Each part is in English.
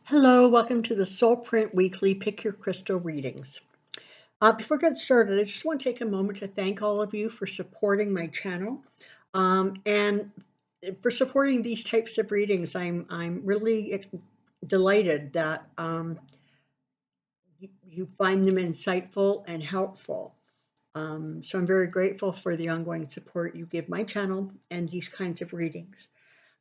Hello, welcome to the Soulprint Weekly Pick Your Crystal readings. Before I get started, I just want to take a moment to thank all of you for supporting my channel and for supporting these types of readings. I'm really delighted that you find them insightful and helpful. So I'm very grateful for the ongoing support you give my channel and these kinds of readings.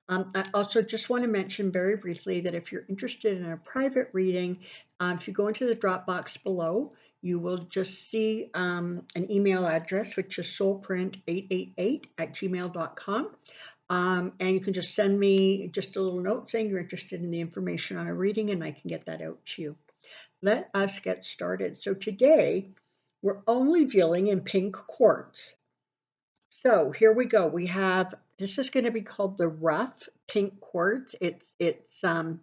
I also just want to mention very briefly that if you're interested in a private reading, if you go into the drop box below, you will just see an email address, which is soulprint888@gmail.com. And you can just send me just a little note saying you're interested in the information on a reading, and I can get that out to you. Let us get started. So today, we're only dealing in pink quartz. So here we go. We have, this is going to be called the rough pink quartz. I don't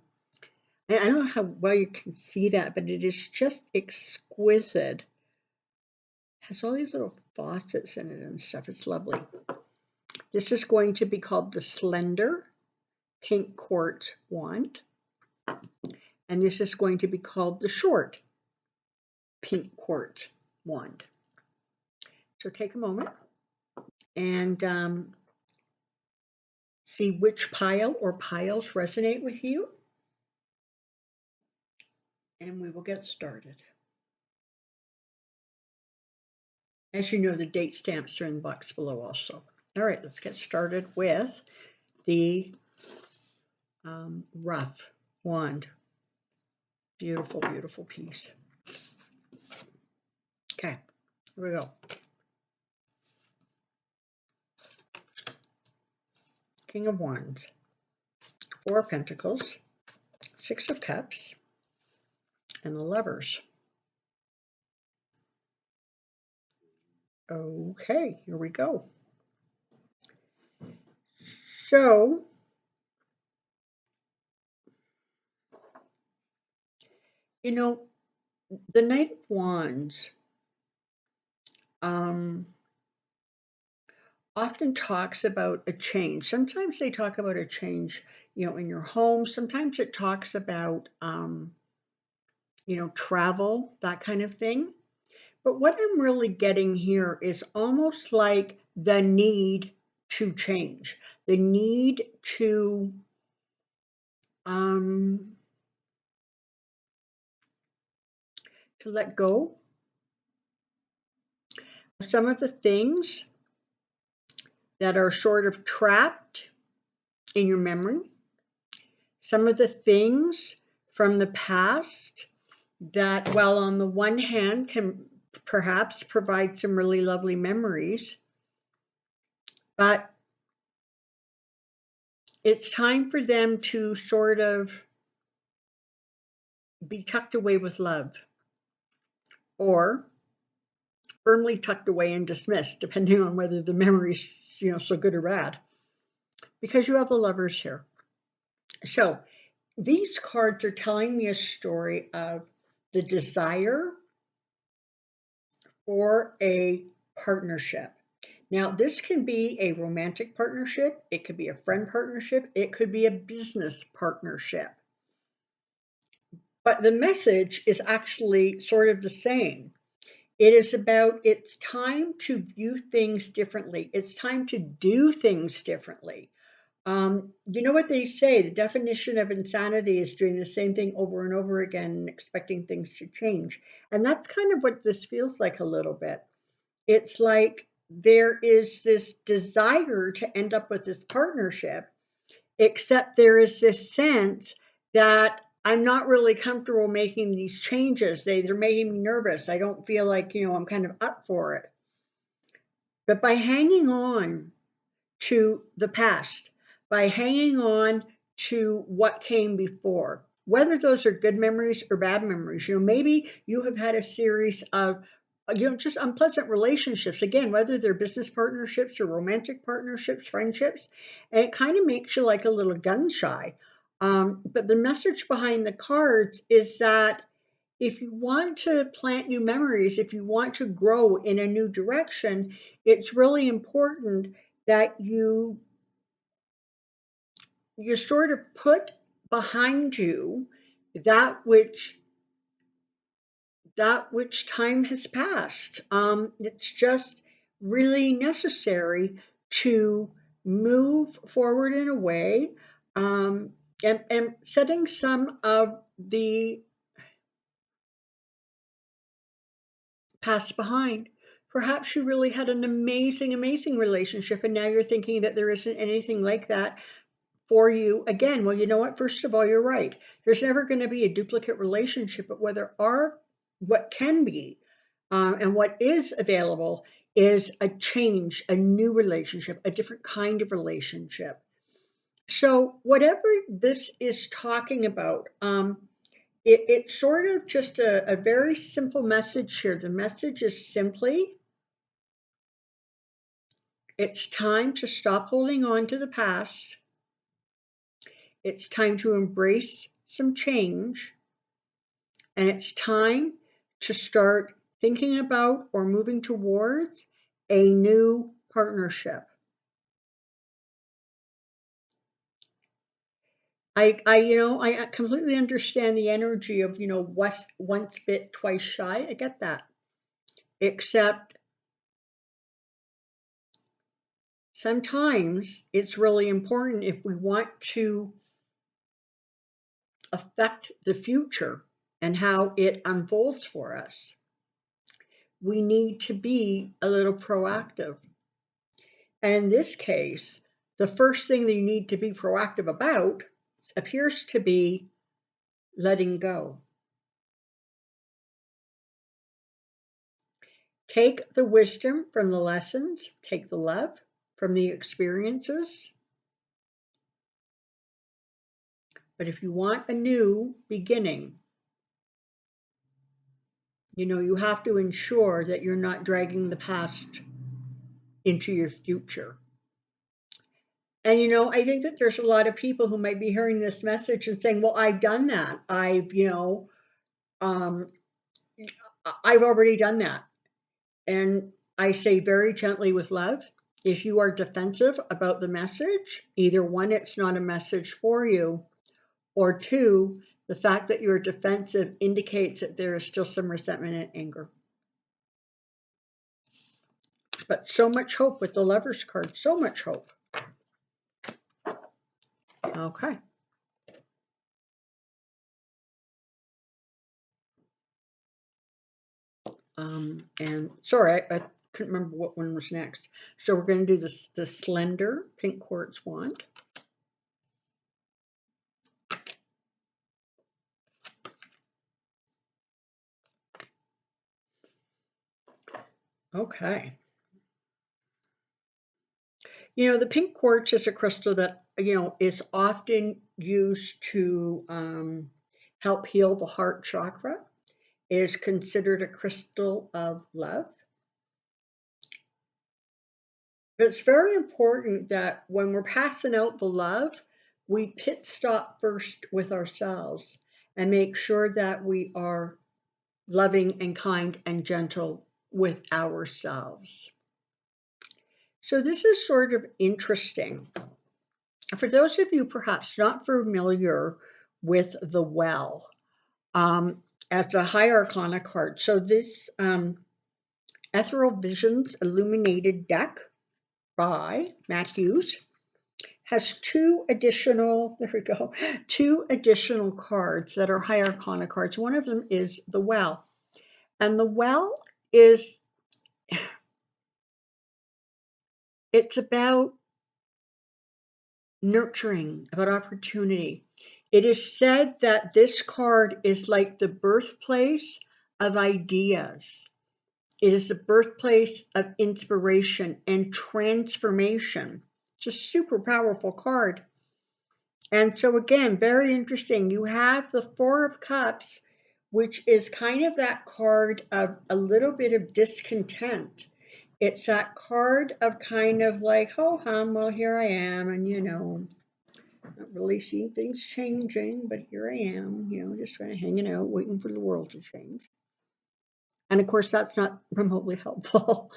know how well you can see that, but it is just exquisite. It has all these little faucets in it and stuff. It's lovely. This is going to be called the Slender pink quartz wand. And this is going to be called the short pink quartz wand. So take a moment and see which pile or piles resonate with you. And we will get started. As you know, the date stamps are in the box below also. All right, let's get started with the rough wand. Beautiful, beautiful piece. Okay, here we go. King of Wands, Four of Pentacles, Six of Cups, and the Lovers. Okay, here we go. So, you know, the Knight of Wands often talks about a change. Sometimes they talk about a change, in your home. Sometimes it talks about, travel, that kind of thing. But what I'm really getting here is almost like the need to change, the need to let go of some of the things that are sort of trapped in your memory, some of the things from the past that, while on the one hand can perhaps provide some really lovely memories, but it's time for them to sort of be tucked away with love, or firmly tucked away and dismissed, depending on whether the memory's so good or bad, because you have the Lovers here. So these cards are telling me a story of the desire for a partnership. Now, this can be a romantic partnership, it could be a friend partnership, it could be a business partnership. But the message is actually sort of the same. It is about, it's time to view things differently. It's time to do things differently. You know what they say, the definition of insanity is doing the same thing over and over again and expecting things to change. And that's kind of what this feels like a little bit. It's like there is this desire to end up with this partnership, except there is this sense that I'm not really comfortable making these changes. They're making me nervous. I don't feel like, I'm kind of up for it. But by hanging on to the past, by hanging on to what came before, whether those are good memories or bad memories, maybe you have had a series of just unpleasant relationships, again, whether they're business partnerships or romantic partnerships, friendships, and it kind of makes you like a little gun shy. But the message behind the cards is that if you want to plant new memories, if you want to grow in a new direction, it's really important that you sort of put behind you that which time has passed. It's just really necessary to move forward in a way, um, and setting some of the past behind. Perhaps you really had an amazing, amazing relationship, and now you're thinking that there isn't anything like that for you again. Well, you know what? First of all, you're right. There's never going to be a duplicate relationship, but what can be, and what is available is a change, a new relationship, a different kind of relationship. So, whatever this is talking about, it's sort of just a very simple message here. The message is simply it's time to stop holding on to the past. It's time to embrace some change. And it's time to start thinking about or moving towards a new partnership. I completely understand the energy of, once bit, twice shy. I get that. Except sometimes it's really important if we want to affect the future and how it unfolds for us. We need to be a little proactive. And in this case, the first thing that you need to be proactive about appears to be letting go. Take the wisdom from the lessons, take the love from the experiences. But if you want a new beginning, you have to ensure that you're not dragging the past into your future. And I think that there's a lot of people who might be hearing this message and saying, well, I've done that. Um, I've already done that. And I say very gently with love, if you are defensive about the message, either one, it's not a message for you, or two, the fact that you're defensive indicates that there is still some resentment and anger. But so much hope with the Lover's card, so much hope. Okay. And sorry, I couldn't remember what one was next. So we're going to do the Slender Pink Quartz wand. Okay. The pink quartz is a crystal that, is often used to help heal the heart chakra. It is considered a crystal of love. But it's very important that when we're passing out the love, we pit stop first with ourselves and make sure that we are loving and kind and gentle with ourselves. So this is sort of interesting. For those of you perhaps not familiar with the well, as a high arcana card, so this Ethereal Visions Illuminated deck by Matt Hughes has two additional cards that are high arcana cards. One of them is the well. And the well it's about nurturing, about opportunity. It is said that this card is like the birthplace of ideas. It is the birthplace of inspiration and transformation. It's a super powerful card. And so again, very interesting. You have the Four of Cups, which is kind of that card of a little bit of discontent. It's that card of kind of like, ho hum, well, here I am, and not really seeing things changing, but here I am, just kind of hanging out, waiting for the world to change. And of course, that's not remotely helpful.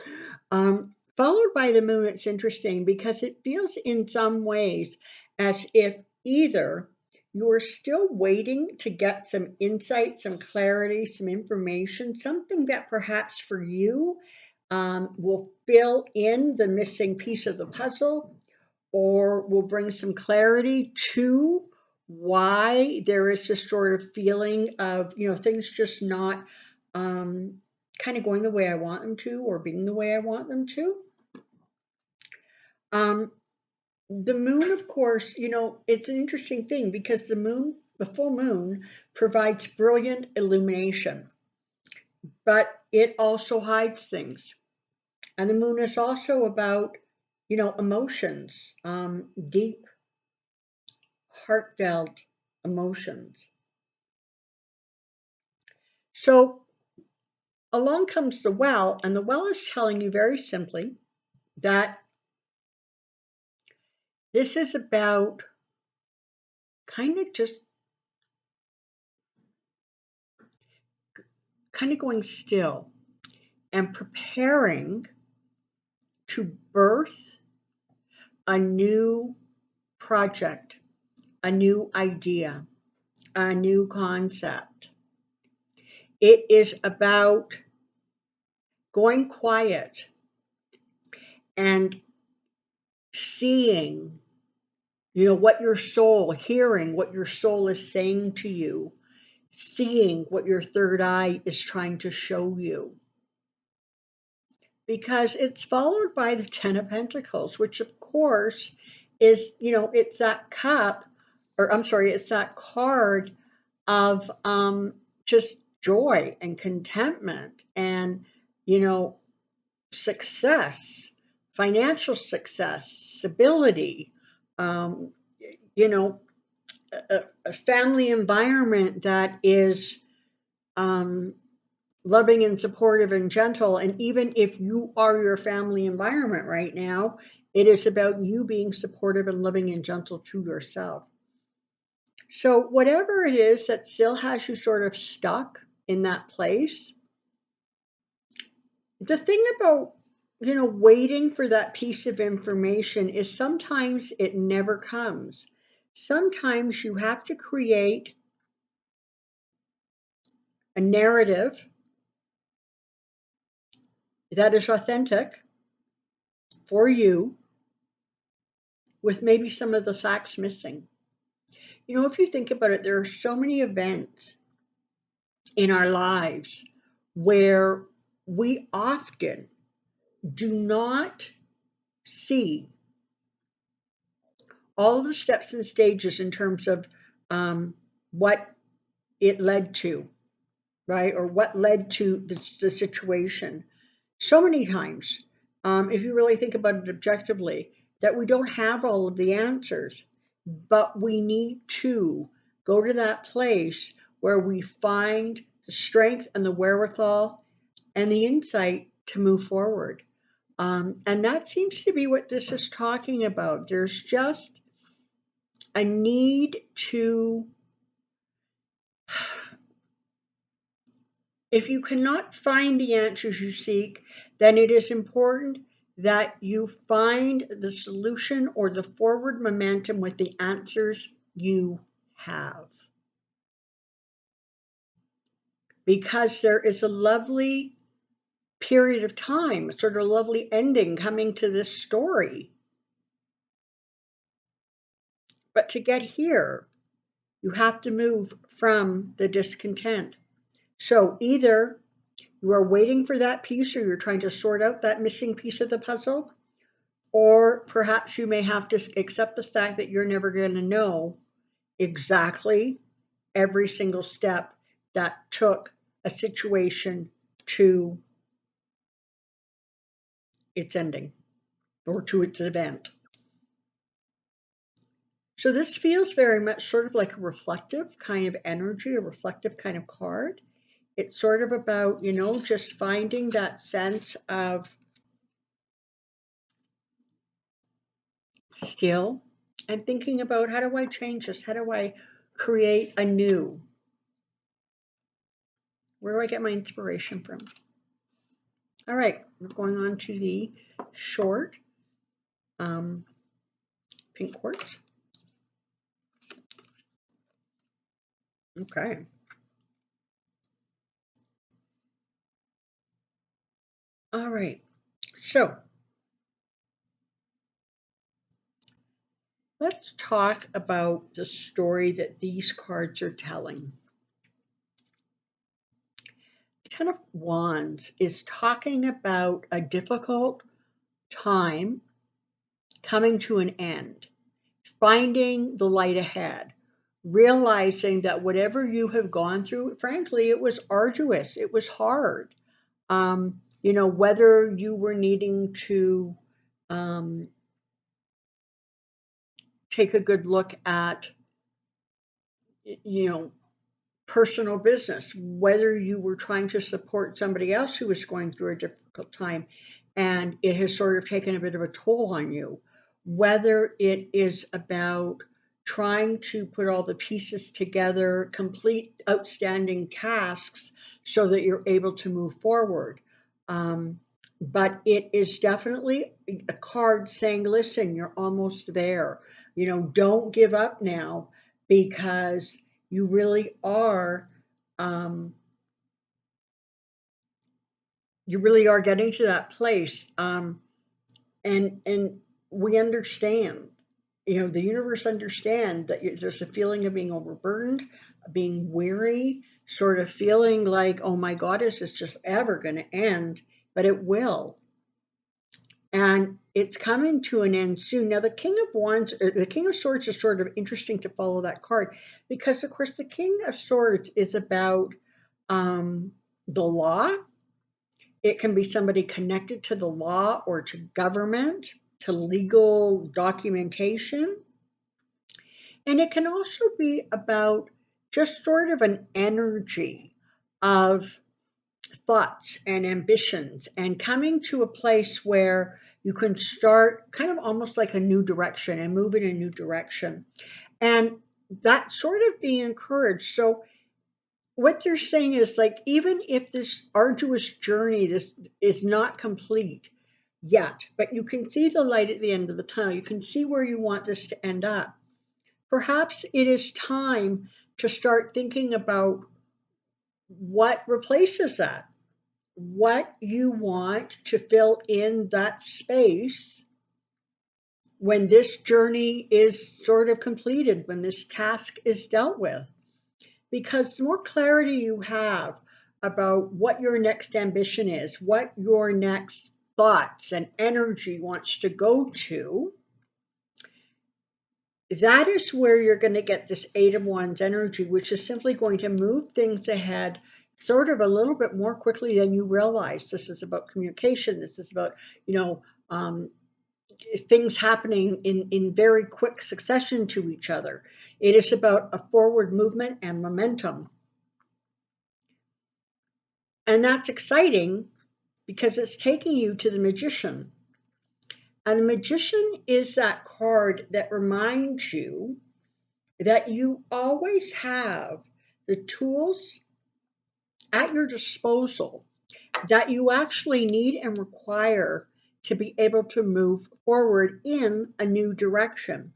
Followed by the moon, it's interesting because it feels in some ways as if either you are still waiting to get some insight, some clarity, some information, something that perhaps for you will fill in the missing piece of the puzzle or will bring some clarity to why there is this sort of feeling of, things just not kind of going the way I want them to or being the way I want them to. Um, the moon, of course, it's an interesting thing because the full moon provides brilliant illumination, but it also hides things. And the moon is also about, emotions, deep, heartfelt emotions. So along comes the well, and the well is telling you very simply that this is about kind of just kind of going still and preparing to birth a new project, a new idea, a new concept. It is about going quiet and seeing, what your soul, hearing what your soul is saying to you, seeing what your third eye is trying to show you. Because it's followed by the Ten of Pentacles, which of course is, it's that cup, or I'm sorry, it's that card of just joy and contentment and, success, financial success, stability, um, you know, a family environment that is um, loving and supportive and gentle. And even if you are your family environment right now, it is about you being supportive and loving and gentle to yourself. So, whatever it is that still has you sort of stuck in that place, the thing about, waiting for that piece of information is sometimes it never comes. Sometimes you have to create a narrative that is authentic for you with maybe some of the facts missing. If you think about it, there are so many events in our lives where we often do not see all of the steps and stages in terms of what it led to, right? Or what led to the situation. So many times, if you really think about it objectively, that we don't have all of the answers, but we need to go to that place where we find the strength and the wherewithal and the insight to move forward. And that seems to be what this is talking about. There's just a need to, if you cannot find the answers you seek, then it is important that you find the solution or the forward momentum with the answers you have. Because there is a lovely period of time, sort of a lovely ending coming to this story. But to get here, you have to move from the discontent. So either you are waiting for that piece or you're trying to sort out that missing piece of the puzzle, or perhaps you may have to accept the fact that you're never going to know exactly every single step that took a situation to its ending or to its event. So this feels very much sort of like a reflective kind of energy, a reflective kind of card. It's sort of about, just finding that sense of still and thinking about, how do I change this? How do I create a new? Where do I get my inspiration from? All right, we're going on to the short pink quartz. Okay. All right. So let's talk about the story that these cards are telling. The Ten of Wands is talking about a difficult time coming to an end, finding the light ahead, realizing that whatever you have gone through, frankly, it was arduous, it was hard. Whether you were needing to um, take a good look at, you know, personal business, whether you were trying to support somebody else who was going through a difficult time and it has sort of taken a bit of a toll on you, whether it is about trying to put all the pieces together, complete outstanding tasks so that you're able to move forward. Um, but it is definitely a card saying, listen, you're almost there. Don't give up now because you really are um, you really are getting to that place, and we understand, the universe understand that there's a feeling of being overburdened, being weary, sort of feeling like, oh my god, is this just ever going to end? But it will, and it's coming to an end soon. Now, the King of Wands, the King of Swords, is sort of interesting to follow that card because, of course, the King of Swords is about um, the law. It can be somebody connected to the law or to government, to legal documentation. And it can also be about just sort of an energy of thoughts and ambitions and coming to a place where you can start kind of almost like a new direction and move in a new direction. And that sort of being encouraged. So what they're saying is like, even if this arduous journey this is not complete yet, but you can see the light at the end of the tunnel, you can see where you want this to end up, perhaps it is time to start thinking about what replaces that, what you want to fill in that space when this journey is sort of completed, when this task is dealt with. Because the more clarity you have about what your next ambition is, what your next thoughts and energy wants to go to, that is where you're going to get this Eight of Wands energy, which is simply going to move things ahead sort of a little bit more quickly than you realize. This is about communication. This is about, you know, um, things happening in very quick succession to each other. It is about a forward movement and momentum. And that's exciting because it's taking you to the Magician. And the Magician is that card that reminds you that you always have the tools at your disposal that you actually need and require to be able to move forward in a new direction.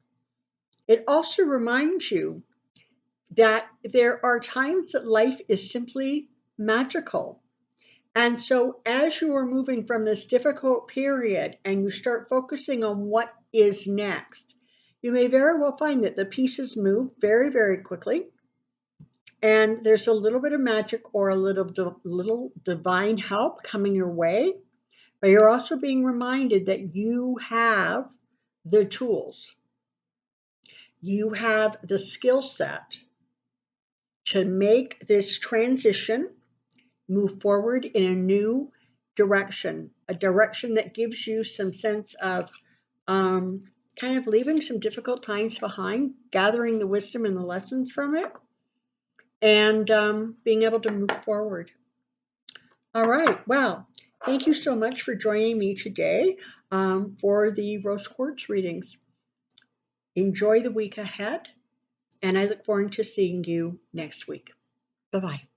It also reminds you that there are times that life is simply magical. And so, as you are moving from this difficult period and you start focusing on what is next, you may very well find that the pieces move very, very quickly. And there's a little bit of magic or a little divine help coming your way. But you're also being reminded that you have the tools, you have the skill set to make this transition move forward in a new direction, a direction that gives you some sense of um, kind of leaving some difficult times behind, gathering the wisdom and the lessons from it, and being able to move forward. All right. Well, thank you so much for joining me today for the Rose Quartz readings. Enjoy the week ahead, and I look forward to seeing you next week. Bye bye.